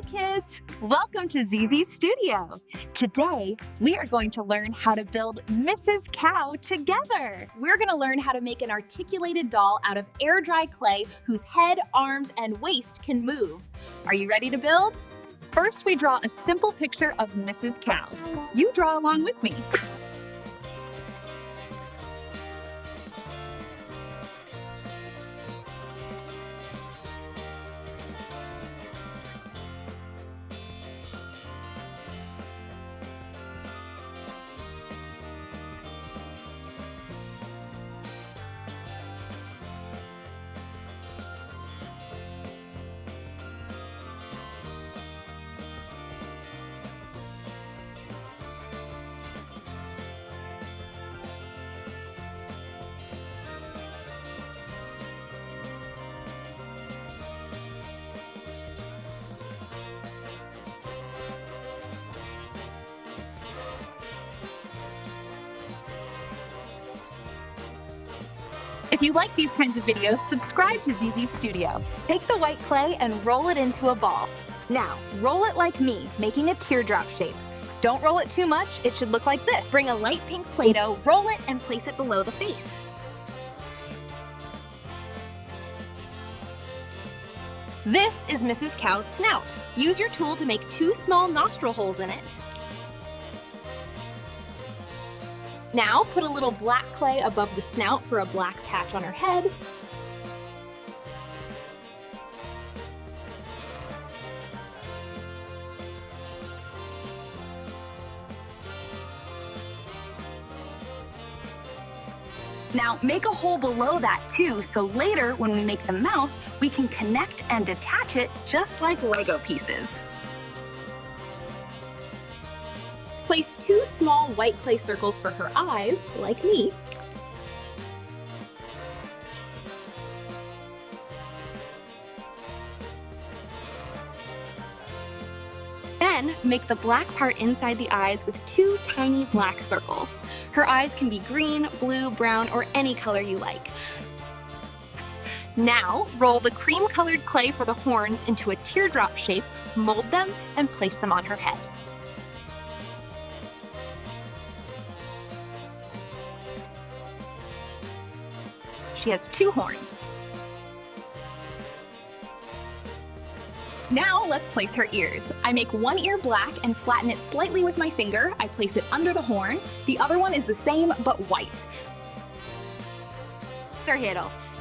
kids! Welcome to ZZ's studio. Today, we are going to learn how to build Mrs. Cow together. We're going to learn how to make an articulated doll out of air-dry clay whose head, arms, and waist can move. Are you ready to build? First, we draw a simple picture of Mrs. Cow. You draw along with me. If you like these kinds of videos, subscribe to ZZ's Studio. Take the white clay and roll it into a ball. Now, roll it like me, making a teardrop shape. Don't roll it too much, it should look like this. Bring a light pink Play-Doh, roll it, and place it below the face. This is Mrs. Cow's snout. Use your tool to make 2 small nostril holes in it. Now, put a little black clay above the snout for a black patch on her head. Now, make a hole below that too, so later when we make the mouth, we can connect and detach it just like Lego pieces. Place 2 small white clay circles for her eyes, like me. Then, make the black part inside the eyes with 2 tiny black circles. Her eyes can be green, blue, brown, or any color you like. Now, roll the cream-colored clay for the horns into a teardrop shape, mold them, and place them on her head. She has 2 horns. Now let's place her ears. I make one ear black and flatten it slightly with my finger. I place it under the horn. The other one is the same but white.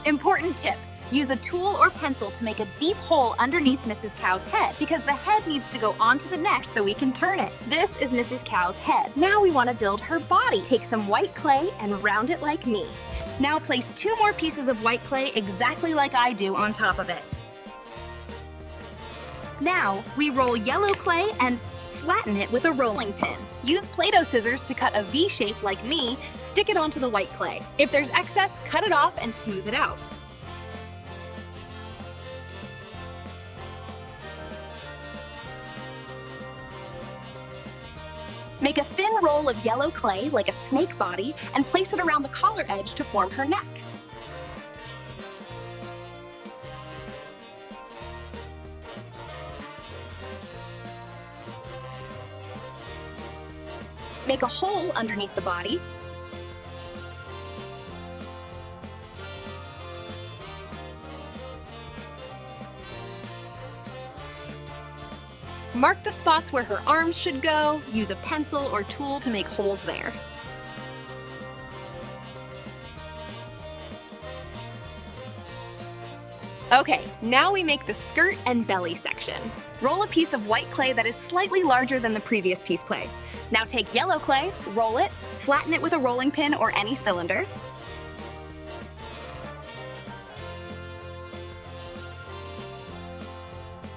Important tip. Use a tool or pencil to make a deep hole underneath Mrs. Cow's head because the head needs to go onto the neck so we can turn it. This is Mrs. Cow's head. Now we want to build her body. Take some white clay and round it like me. Now place 2 more pieces of white clay exactly like I do on top of it. Now, we roll yellow clay and flatten it with a rolling pin. Use Play-Doh scissors to cut a V shape like me, stick it onto the white clay. If there's excess, cut it off and smooth it out. Make a thin roll of yellow clay, like a snake body, and place it around the collar edge to form her neck. Make a hole underneath the body. Mark the spots where her arms should go. Use a pencil or tool to make holes there. Okay, now we make the skirt and belly section. Roll a piece of white clay that is slightly larger than the previous piece clay. Now take yellow clay, roll it, flatten it with a rolling pin or any cylinder.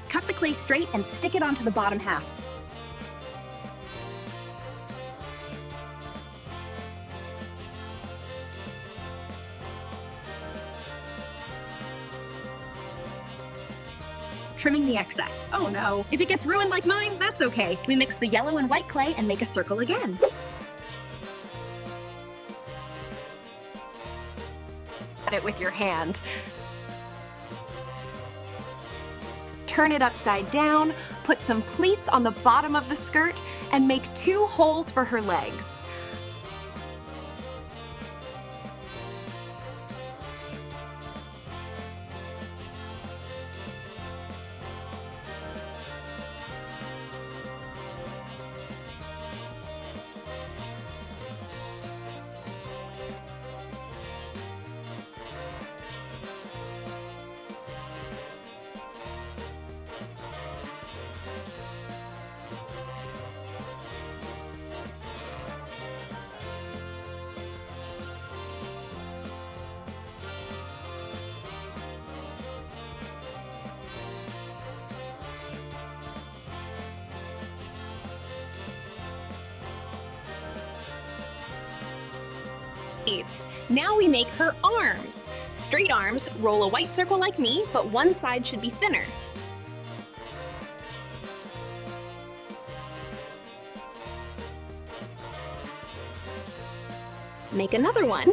Cut the clay straight and stick it onto the bottom half. Trimming the excess. Oh no. If it gets ruined like mine, that's okay. We mix the yellow and white clay and make a circle again. Cut it with your hand. Turn it upside down, put some pleats on the bottom of the skirt, and make 2 holes for her legs. Now we make her arms. Straight arms, roll a white circle like me, but one side should be thinner. Make another one.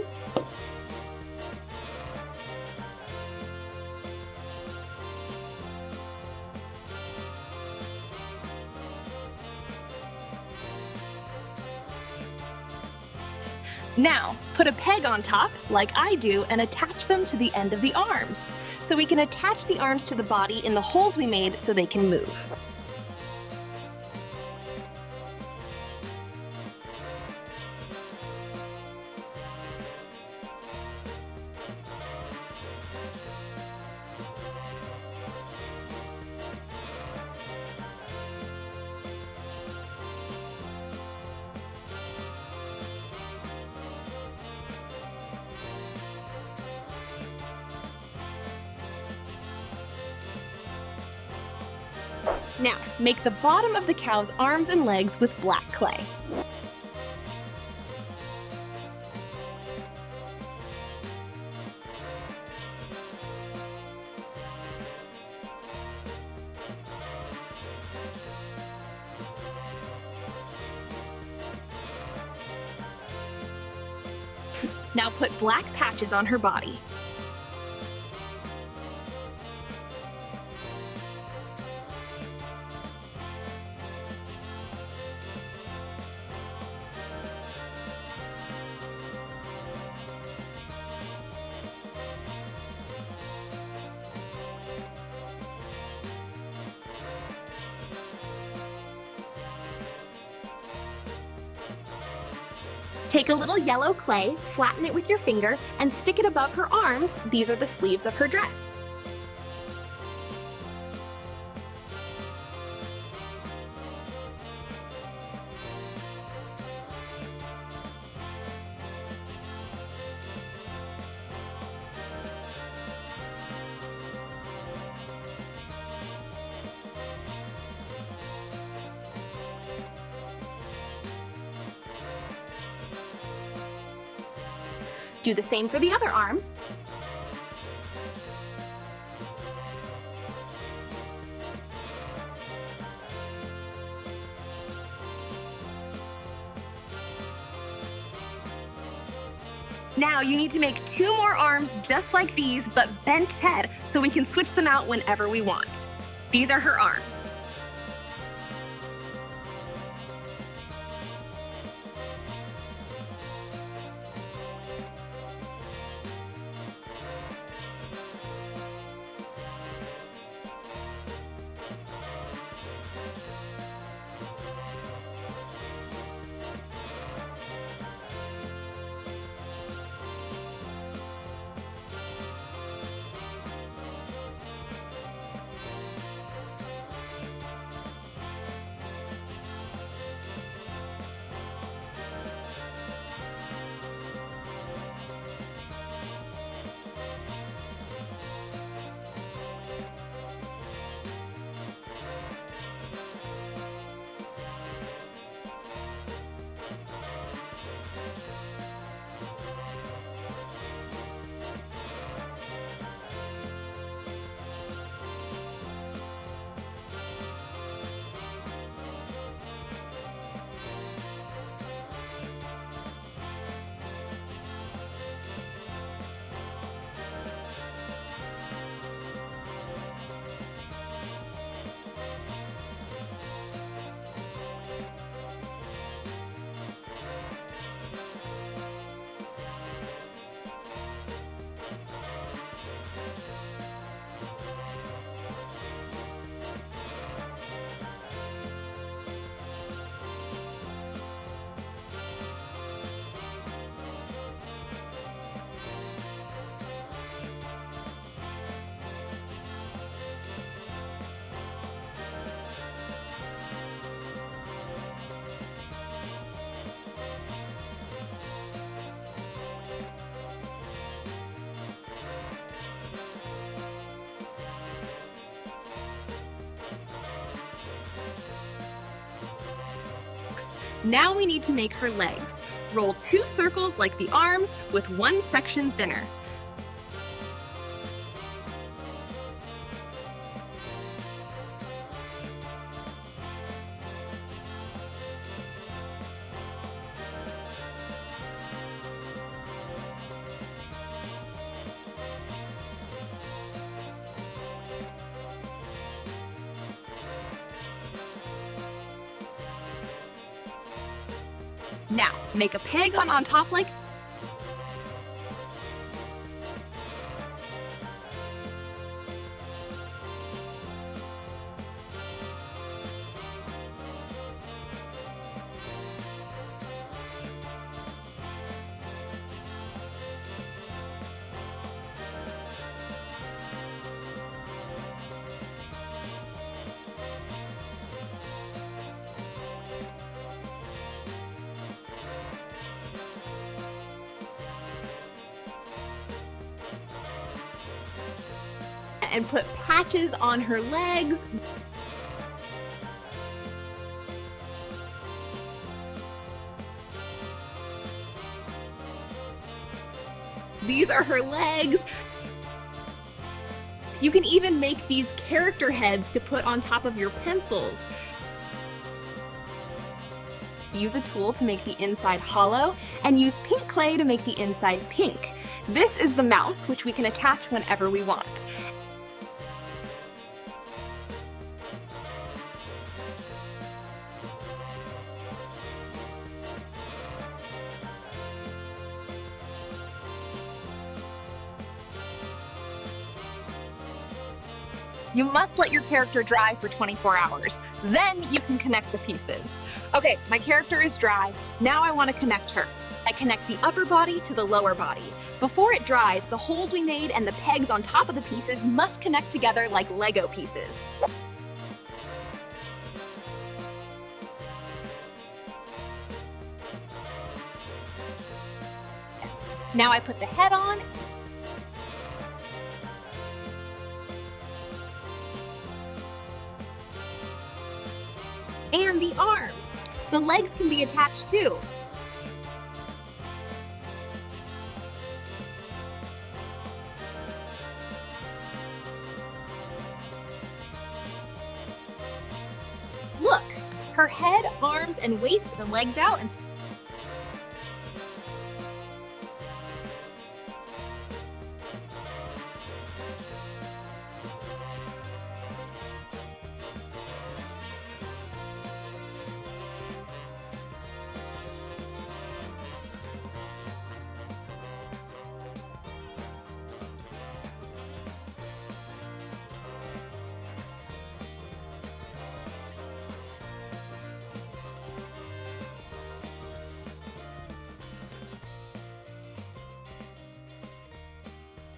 Now, put a peg on top, like I do, and attach them to the end of the arms. So we can attach the arms to the body in the holes we made so they can move. Now, make the bottom of the cow's arms and legs with black clay. Now put black patches on her body. Take a little yellow clay, flatten it with your finger, and stick it above her arms. These are the sleeves of her dress. Do the same for the other arm. Now you need to make 2 more arms just like these, but bent head, so we can switch them out whenever we want. These are her arms. Now we need to make her legs. Roll 2 circles like the arms with 1 section thinner. Now, make a peg on top like and put patches on her legs. These are her legs. You can even make these character heads to put on top of your pencils. Use a tool to make the inside hollow, and use pink clay to make the inside pink. This is the mouth, which we can attach whenever we want. You must let your character dry for 24 hours. Then you can connect the pieces. Okay, my character is dry. Now I want to connect her. I connect the upper body to the lower body. Before it dries, the holes we made and the pegs on top of the pieces must connect together like Lego pieces. Yes. Now I put the head on. And the arms. The legs can be attached too. Look, her head, arms, and waist and legs out and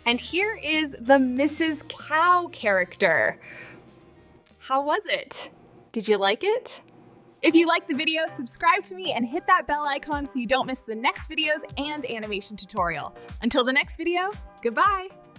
And here is the Mrs. Cow character. How was it? Did you like it? If you liked the video, subscribe to me and hit that bell icon so you don't miss the next videos and animation tutorial. Until the next video, goodbye.